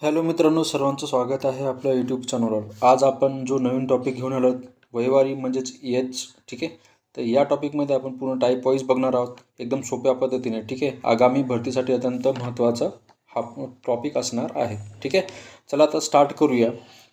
Hello मित्रांनो, सर्वांचं स्वागत आहे आपल्या यूट्यूब चॅनलवर. आज आपण जो नवीन टॉपिक घेऊन आलो वयवारी म्हणजेच एज. ठीक आहे, तर या टॉपिकमध्ये आपण पूर्ण टाईप वाईज बघणार आहोत एकदम सोप्या पद्धतीने. ठीक आहे, आगामी भरतीसाठी अत्यंत महत्त्वाचा हा टॉपिक असणार आहे. ठीक आहे, चला आता स्टार्ट करूया.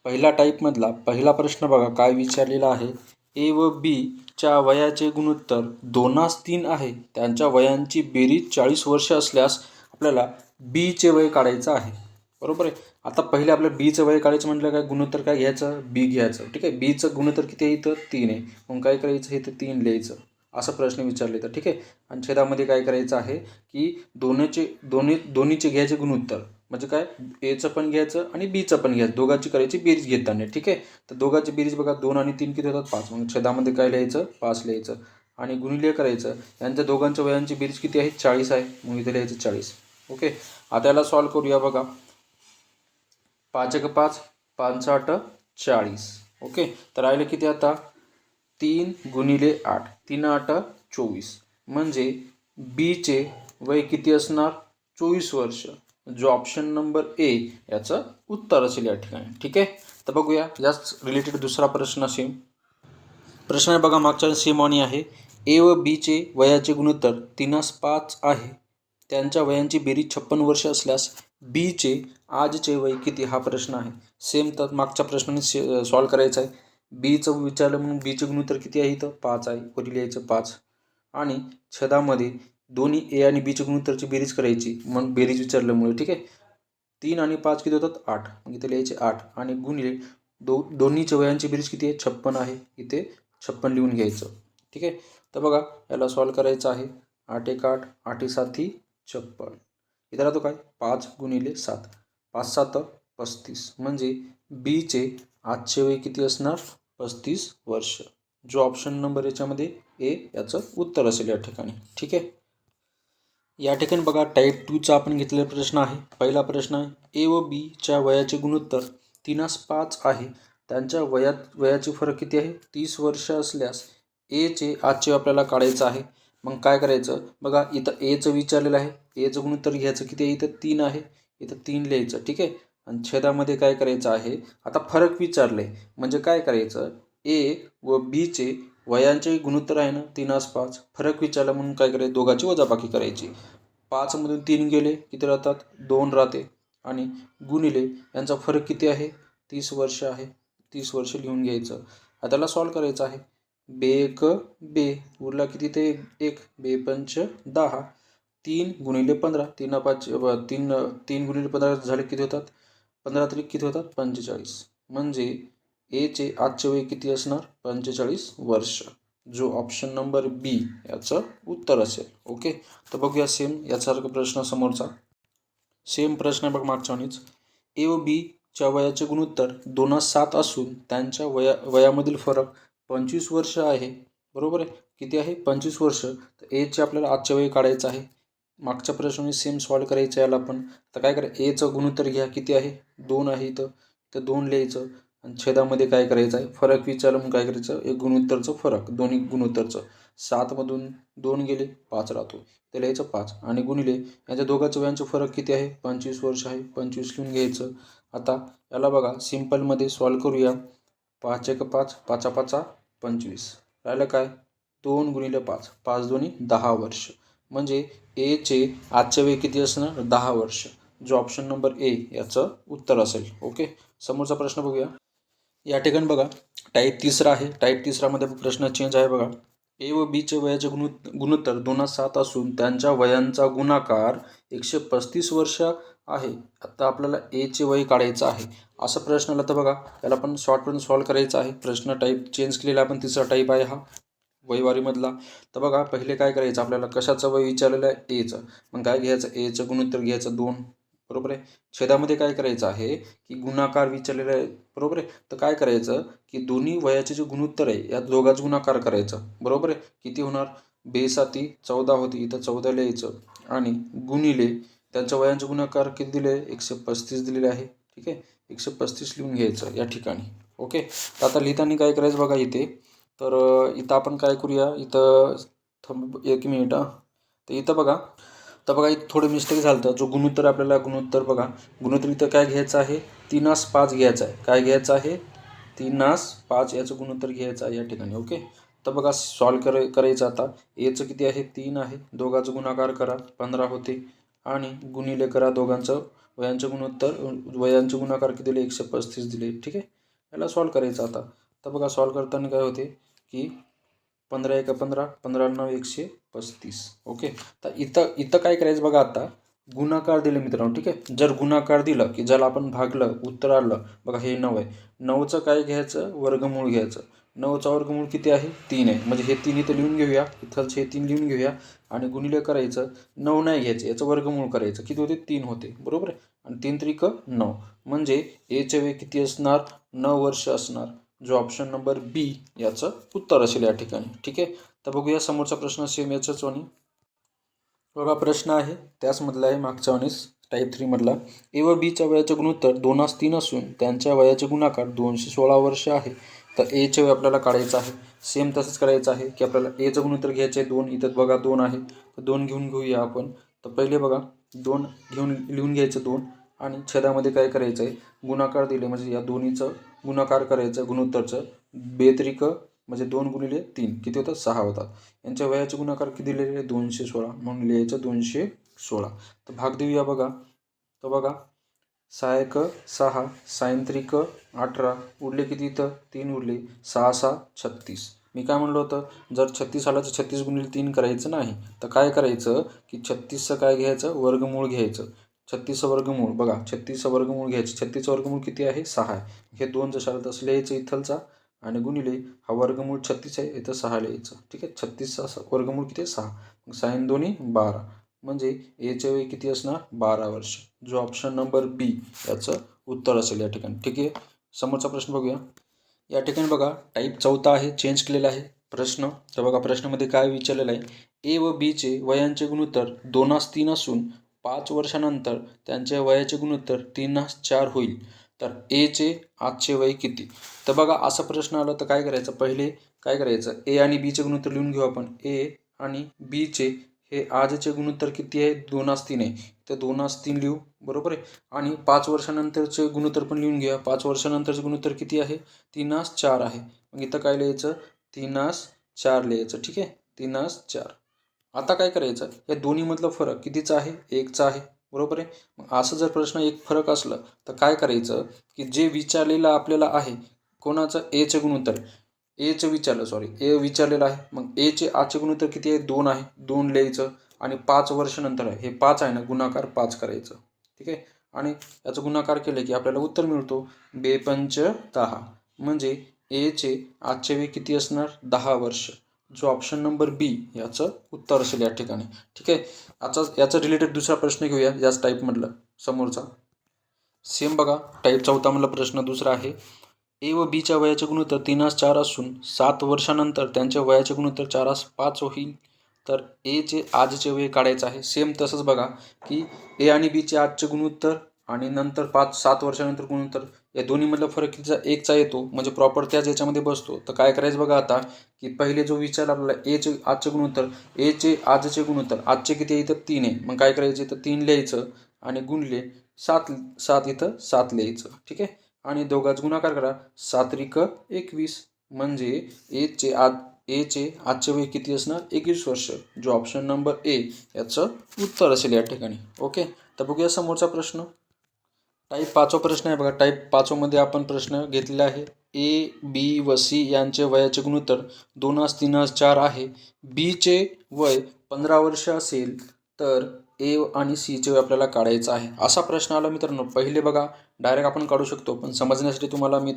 पहिला टाईपमधला पहिला प्रश्न बघा काय विचारलेला आहे. ए व बीच्या वयाचे गुणोत्तर 2:3 आहे. त्यांच्या वयांची बेरीज 40 वर्ष असल्यास आपल्याला बीचे वय काढायचं आहे. बरोबर आहे. आता पहिले आपलं बीचं वय काढायचं म्हटलं काय गुणोत्तर काय घ्यायचं, बी घ्यायचं. ठीक आहे, बीचं गुणोत्तर किती आहे इथं 3 आहे. मग काय करायचं इथं 3 लिहायचं, असा प्रश्न विचारले तर. ठीक आहे, आणि छेदामध्ये काय करायचं आहे की दोन्हीचे घ्यायचे गुणोत्तर म्हणजे काय एचं पण घ्यायचं आणि बीचं पण घ्यायचं, दोघांची करायची बेरीज घेताना. ठीक आहे, तर दोघांची बेरीज बघा 2 आणि 3 किती होतात 5. मग छेदामध्ये काय लिहायचं 5 लिहायचं आणि गुणिले करायचं. यांच्या दोघांच्या वयांची बेरीज किती आहे 40 आहे. मग इथे लिहायचं 40. ओके, आता याला सॉल्व करूया. बघा 5 × 5 5 × 8 40. ओके, तर राहिले किती आता 3 × 8 3 × 8 24. म्हणजे बीचे वय किती असणार 24 वर्ष, जो ऑप्शन नंबर ए याचं उत्तर असेल या ठिकाणी. ठीक आहे, तर बघूया याच रिलेटेड दुसरा प्रश्न सेम प्रश्न आहे बघा, मागच्या सेम आणि आहे. ए व बीचे वयाचे गुणोत्तर 3:5 आहे. त्यांच्या वयांची बेरीज 56 वर्ष असल्यास बीचे आजचे वय किती, हा प्रश्न आहे. सेम तर मागच्या प्रश्नाने सॉल्व करायचा आहे. बीचं विचारलं म्हणून बीचे गुणोत्तर किती आहे इथं 5 आहे, वरील लिहायचं 5 आणि छेदामध्ये दोन्ही ए आणि बीचे गुणोत्तरची बेरीज करायची म्हणून बेरीज विचारल्यामुळे. ठीक आहे, 3 आणि 5 किती होतात 8. मग इथे लिहायचे 8 आणि गुणिले दोन्हीच्या वयांची बेरीज किती आहे 56 आहे. इथे 56 लिहून घ्यायचं. ठीक आहे, तर बघा याला सॉल्व करायचं आहे. 8 × 8 8 × 7 56. इथं राहतो काय 5 × 7 5 × 7 35. म्हणजे बीचे आजचे वय किती असणार 35 वर्ष, जो ऑप्शन नंबर याच्यामध्ये ए याचं उत्तर असेल या ठिकाणी. ठीक आहे, या ठिकाणी बघा टाईप 2चा आपण घेतलेला प्रश्न आहे. पहिला प्रश्न आहे ए व बीच्या वयाचे गुणोत्तर 3:5 आहे. त्यांच्या वयाचे फरक किती आहे 30 वर्ष असल्यास एचे आजचे आपल्याला काढायचं आहे. मग काय करायचं बघा, इथं एचं विचारलेलं आहे. एचं गुणोत्तर घ्यायचं किती आहे इथं 3 आहे. इथं 3 लिहायचं. ठीक आहे, आणि छेदामध्ये काय करायचं आहे, आता फरक विचारलं आहे म्हणजे काय करायचं ए व बीचे वयांचे गुणोत्तर आहे ना 3:5, फरक विचारला म्हणून काय करायचं दोघांची वजाबाकी करायची. 5मधून 3 गेले किती राहतात 2 राहते आणि गुणिले यांचा फरक किती आहे 30 वर्ष आहे. 30 वर्ष लिहून घ्यायचं. आता त्याला सॉल्व करायचं आहे. बे एक बे उरला किती ते 1 बे 5 10 3 × 15 3 5 3 3 × 15 झाले किती होतात 15 तरी किती होतात 45. म्हणजे एचे आजचे वय किती असणार 45 वर्ष, जो ऑप्शन नंबर बी याचं उत्तर असेल. ओके, तर बघूया सेम यासारखा प्रश्न समोरचा. सेम प्रश्न बघ मागच्यानेच. ए व बीच्या वयाचे गुणोत्तर 2:7 असून त्यांच्या वयामधील फरक 25 वर्ष आहे. बरोबर आहे, किती आहे 25 वर्ष. तर एचे आपल्याला आजचे वय काढायचं आहे. मागच्या प्रश्नाने सेम सॉल्व करायचं याला पण. तर काय करा एचं गुणोत्तर घ्या किती आहे 2 आहे. इथं 2 लिहायचं आणि छेदामध्ये काय करायचं आहे फरक विचारलं म्हणून काय करायचं एक गुणोत्तरचं फरक दोन्ही गुणोत्तरचं. 7मधून 2 गेले 5 राहतो, ते लिहायचं 5 आणि गुणिले यांच्या दोघांच्या वयांचे फरक किती आहे 25 वर्ष आहे. 25 लिहून घ्यायचं. आता याला बघा सिम्पलमध्ये सॉल्व करूया. 5 × 5 5 × 5 25. राहिलं काय 2 × 5 5 2 10 वर्ष. म्हणजे एचे आजचे वय किती असणार 10 वर्ष, जो ऑप्शन नंबर ए याचं उत्तर असेल. ओके, समोरचा प्रश्न बघूया. या ठिकाणी बघा टाईप 3 आहे. टाईप 3मध्ये प्रश्न चेंज आहे बघा. ए व बीचे वयाचे गुणोत्तर 2:7 असून त्यांच्या वयांचा गुणाकार 135 वर्ष आहे. आता आपल्याला एचे वय काढायचं आहे असं प्रश्न आला तर बघा याला पण शॉर्टमध्ये सॉल्व करायचं आहे. प्रश्न टाईप चेंज केलेला आपण 3रा टाईप आहे हा वयवारीमधला. तर बघा पहिले काय करायचं आपल्याला कशाचं वय विचारलेलं आहे एचं. मग काय घ्यायचं एचं गुणोत्तर घ्यायचं 2. बरोबर आहे, छेदामध्ये काय करायचं आहे की गुणाकार विचारलेला आहे. बरोबर आहे, तर काय करायचं की दोन्ही वयाचे जे गुणोत्तर आहे या दोघांचा गुणाकार करायचं. बरोबर आहे, किती होणार बे 7 14 होती, इथं 14 लिहायचं आणि गुणिले त्यांच्या वयांचे गुणाकार किती दिले 135 दिलेले आहे. ठीक आहे, 135 लिहून घ्यायचं या ठिकाणी. ओके, तर आता लिहिताना काय करायचं बघा इथे. तर इथं आपण काय करूया इथं 1 मिनिट. तर इथं बघा तर बघा इथं थोडं मिस्टेक झालं होतं. जो गुणोत्तर आपल्याला गुणोत्तर बघा, गुणोत्तर इथं काय घ्यायचं आहे, 3:5 घ्यायचं आहे. काय घ्यायचं आहे, 3:5 याचं गुणोत्तर घ्यायचं आहे या ठिकाणी. ओके. तर बघा सॉल्व करायचं आता. एचं किती आहे, 3 आहे. दोघांचं गुणाकार करा, 15 होते. आणि गुणिले करा दोघांचं वयांचं गुणोत्तर, वयांचे गुणाकार किती दिले, 135 दिले. ठीक आहे. याला सॉल्व करायचं आता. तर बघा सॉल्व करताना काय होते की 15 एका 15, 15 9 135. ओके. तर इथं इथं काय करायचं बघा, आता गुणाकार दिले मित्रांनो. ठीक आहे. जर गुणाकार दिलं की ज्याला आपण भागलं, उत्तर आलं. बघा हे 9 आहे. 9चं काय घ्यायचं, वर्गमूळ घ्यायचं. 9चा वर्गमूळ किती आहे, 3 आहे. म्हणजे हे 3 इथं लिहून घेऊया, इथलचं हे 3 लिहून घेऊया. आणि गुणिले करायचं, 9 नाही घ्यायचं, याचं वर्गमूळ करायचं. किती होते, 3 होते. बरोबर आहे. आणि 3 त्रिक 9, म्हणजे एचे वय किती असणार, 9 वर्ष असणार. जो ऑप्शन नंबर बी याचं उत्तर असेल या ठिकाणी. ठीक आहे. तर बघूया समोरचा प्रश्न सेम याच्याच वाणी. बघा प्रश्न आहे त्याचमधला आहे, मागच्या वाणीस टाईप 3 मधला. ए व बीच्या वयाचे गुणोत्तर 2:3 असून त्यांच्या वयाचे गुणाकार 216 वर्ष आहे. तर एचे वय आपल्याला काढायचं आहे. सेम तसंच करायचं आहे की आपल्याला एचं गुणोत्तर घ्यायचं आहे 2. इथं बघा 2 आहे, तर 2 घेऊन घेऊया आपण. तर पहिले बघा 2 घेऊन लिहून घ्यायचं 2. आणि छेदामध्ये काय करायचं आहे, गुणाकार दिले म्हणजे या दोन्हीचं गुणाकार करायचं गुणोत्तरचं. बेत्रिक म्हणजे 2 गुणिले 3 किती होतात, 6 होतात. यांच्या वयाचे गुणाकार किती दिलेले, 216, म्हणून लिहायचं 216. तर भाग देऊया बघा. तर बघा 6 1 6, 6 त्रिक 18, उरले किती इथं, 3 उरले. 6 6 36. मी काय म्हणलं होतं, जर 36 आलं तर 36 गुणिले 3 करायचं नाही. तर काय करायचं की 36चं काय घ्यायचं, वर्गमूळ घ्यायचं. 36चं वर्गमूळ बघा, 36चं वर्गमूळ घ्यायचं. 36चं वर्गमूळ किती आहे, 6 आहे. हे 2 जसं आलं तसं लिहायचं इथलचा. आणि गुणिले हा वर्गमूळ 36 आहे, इथं 6 लिहायचं. ठीक आहे. 36चा वर्गमूळ किती आहे, 6. मग 6 2 12, म्हणजे एचे वय किती असणार, 12 वर्ष. जो ऑप्शन नंबर बी याचं उत्तर असेल या ठिकाणी. ठीक आहे. समोरचा प्रश्न बघूया. या ठिकाणी बघा टाईप 4 आहे, चेंज केलेला आहे प्रश्न. तर बघा प्रश्नामध्ये काय विचारलेलं आहे, ए व बीचे वयांचे गुणोत्तर 2:3 असून 5 वर्षानंतर त्यांच्या वयाचे गुणोत्तर 3:4 होईल. तर एचे आजचे वय किती. तर बघा असा प्रश्न आला तर काय करायचं, पहिले काय करायचं, ए आणि बीचे गुणोत्तर लिहून घेऊ आपण. ए आणि बीचे हे आजचे गुणोत्तर किती आहे, 2:3 आहे. तर 2:3 लिहू, बरोबर आहे. आणि 5 वर्षानंतरचे गुणोत्तर पण लिहून घ्या. 5 वर्षानंतरचे गुणोत्तर किती आहे, 3:4 आहे. मग इथं काय लिहायचं, 3:4 लिहायचं. ठीक आहे. 3:4. आता काय करायचं, या दोन्हीमधला फरक कितीचा आहे, 1चा आहे. बरोबर आहे. मग असं जर प्रश्न एक फरक असलं तर काय करायचं की जे विचारलेलं आपल्याला आहे, कोणाचं, एचे गुणोत्तर, एचं विचारलं, सॉरी ए विचारलेलं आहे. मग एचे आजचे गुणोत्तर किती आहे, 2 आहे. 2 लिहायचं. आणि 5 वर्षानंतर आहे, हे 5 आहे ना, गुणाकार 5 करायचं. ठीक आहे. आणि याचं गुणाकार केलं की आपल्याला उत्तर मिळतो 2×5 = 10, म्हणजे एचे आजचे वय किती असणार, 10 वर्ष. जो ऑप्शन नंबर बी याचं उत्तर असेल या ठिकाणी. ठीक आहे. आता याचा रिलेटेड दुसरा प्रश्न घेऊया याच टाईपमधला समोरचा. सेम बघा टाईप 4 मधला प्रश्न दुसरा आहे. ए व बीच्या वयाचे गुणोत्तर 3:4 असून 7 वर्षानंतर त्यांच्या वयाचे गुणोत्तर 4:5 होईल. तर एचे आजचे वय काढायचं आहे. सेम तसंच बघा की ए आणि बीचे आजचे गुणोत्तर आणि नंतर 7 वर्षानंतर गुणोत्तर, या दोन्हीमधला फरक कितीचा, 1चा येतो. म्हणजे प्रॉपर त्याच याच्यामध्ये बसतो. तर काय करायचं बघा आता की पहिले जो विचार आपल्याला एचे आजचे गुणोत्तर, एचे आजचे गुणोत्तर, आजचे किती आहे, इथं 3 आहे. मग काय करायचं, इथं 3 लिहायचं. आणि गुणले 7 इथं 7 लिहायचं. ठीक आहे. आणि दोघांचा गुणाकार करा, 7 त्रिक 21, म्हणजे एचे आजचे वय किती असणार, 21 वर्ष. जो ऑप्शन नंबर ए याचं उत्तर असेल या ठिकाणी. ओके. तर बघूया समोरचा प्रश्न. टाईप 5 प्रश्न आहे बघा. टाईप 5 मध्ये आपण प्रश्न घेतलेला आहे. ए बी व सी यांचे वयाचे गुणोत्तर 2:3:4 आहे. बीचे वय 15 वर्ष असेल तर ए आणि सीचे वय आपल्याला काढायचं आहे. असा प्रश्न आला मित्रांनो, पहिले बघा डायरेक्ट आपण काढू शकतो, पण समजण्यासाठी तुम्हाला मी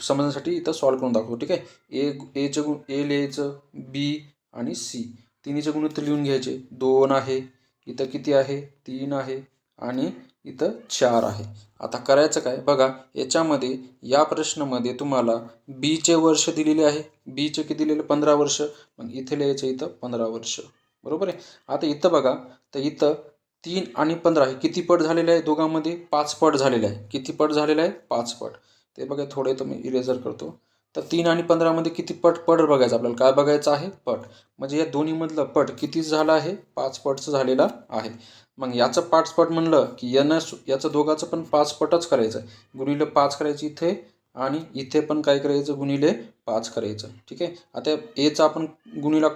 समजण्यासाठी इथं सॉल्व करून दाखवतो. ठीक आहे. ए लिहायचं, बी आणि सी तिन्हीचे गुणोत्तर लिहून घ्यायचे. 2 आहे, इथं किती आहे, 3 आहे, आणि इथं 4 आहे. आता करायचं काय बघा, याच्यामध्ये या प्रश्नामध्ये तुम्हाला बीचे वर्ष दिलेले आहे. बीचे किती दिलेले, 15 वर्ष. मग इथे लिहायचं, इथं 15 वर्ष. बरोबर आहे. आता इथं बघा, तर इथं 3 आणि 15 हे किती पट झालेले आहे, दोघांमध्ये 5 पट झालेले आहे. किती पट झालेले आहे, 5 पट. ते बघा थोडे मी इरेजर करतो. तर 3 आणि 15मध्ये किती पट बघायचं आपल्याला. काय बघायचं आहे? पट. म्हणजे या दोन्हीमधलं पट किती झालं आहे? 5 पटचं झालेलं आहे. मग याचं 5 पट म्हणलं की याचं दोघाचं पण 5 पटच करायचं आहे. गुणिले 5 करायचं इथे आणि इथे पण काय करायचं? गुणिले 5 करायचं. ठीक आहे. आता एचा आपण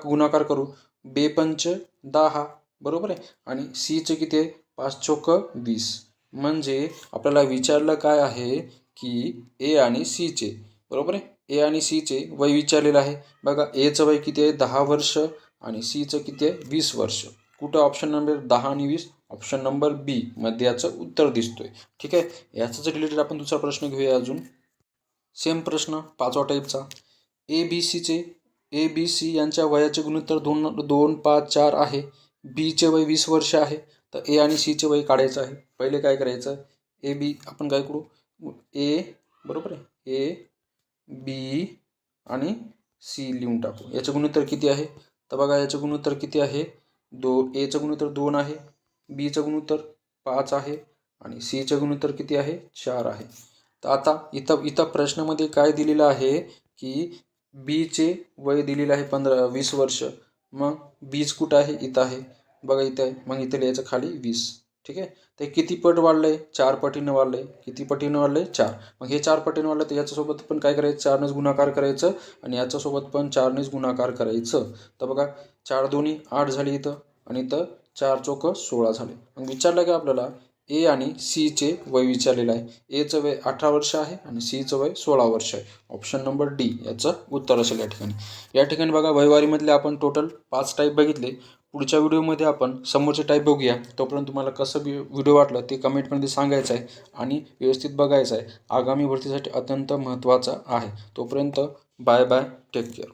गुणाकार करू. 2 पंच 10 बरोबर आहे. आणि सीचं किती आहे? 5 चोक 20. म्हणजे आपल्याला विचारलं काय आहे की ए आणि सीचे बरोबर आहे. ए आणि सीचे वय विचारलेलं आहे. बघा एचं वय किती आहे? 10 वर्ष आणि सीचं किती आहे? 20 वर्ष. कुठं ऑप्शन नंबर 10 आणि 20? ऑप्शन नंबर बी मध्ये याचं उत्तर दिसतोय. ठीक आहे. याचाच रिलेटेड आपण दुसरा प्रश्न घेऊया अजून. सेम प्रश्न 5वा टाईपचा. ए बी सी यांच्या वयाचे गुणोत्तर 2, 5, 4 आहे. बीचे वय 20 वर्ष आहे. तर ए आणि सीचे वय काढायचं आहे. पहिले काय करायचं? ए बी आपण काय करू? ए बरोबर आहे. ए बी आणि सी लिहून टाकू. याचं गुणोत्तर किती आहे? तर बघा याचं गुणोत्तर किती आहे? एचं गुणोत्तर 2 आहे. बीचं गुणोत्तर 5 आहे आणि सीचं गुणोत्तर किती आहे? 4 आहे. तर आता इथं प्रश्नामध्ये काय दिलेलं आहे की बीचे वय दिलेलं आहे 20 वर्ष. मग बीज कुठं आहे? इथं आहे. बघा इथं आहे. मग इथं लिहायचं खाली 20. ठीक आहे. ते किती पट वाढलंय? 4 पटीनं वाढलंय. किती पटीनं वाढलंय? 4. मग हे 4 पटीनं वाढलं तर याच्यासोबत पण काय करायचं? 4नेच गुणाकार करायचं आणि याच्यासोबत पण 4नेच गुणाकार करायचं. तर बघा 4 दोन्ही 8 झाली इथं आणि इथं 4 चोक 16 झाले. मग विचारलं की आपल्याला ए आणि सीचे वय विचारलेलं आहे. एचं वय 18 वर्ष आहे आणि सीचं वय 16 वर्ष आहे. ऑप्शन नंबर डी याचं उत्तर असेल या ठिकाणी. या ठिकाणी बघा वयवारीमधले आपण टोटल 5 टाईप बघितले. पुढच्या व्हिडिओमध्ये आपण समोरचे टाईप बघूया. तोपर्यंत तुम्हाला कसं व्हिडिओ वाटलं ते कमेंटमध्ये सांगायचं आहे आणि व्यवस्थित बघायचं आहे. आगामी भरतीसाठी अत्यंत महत्त्वाचं आहे. तोपर्यंत बाय बाय. Take care.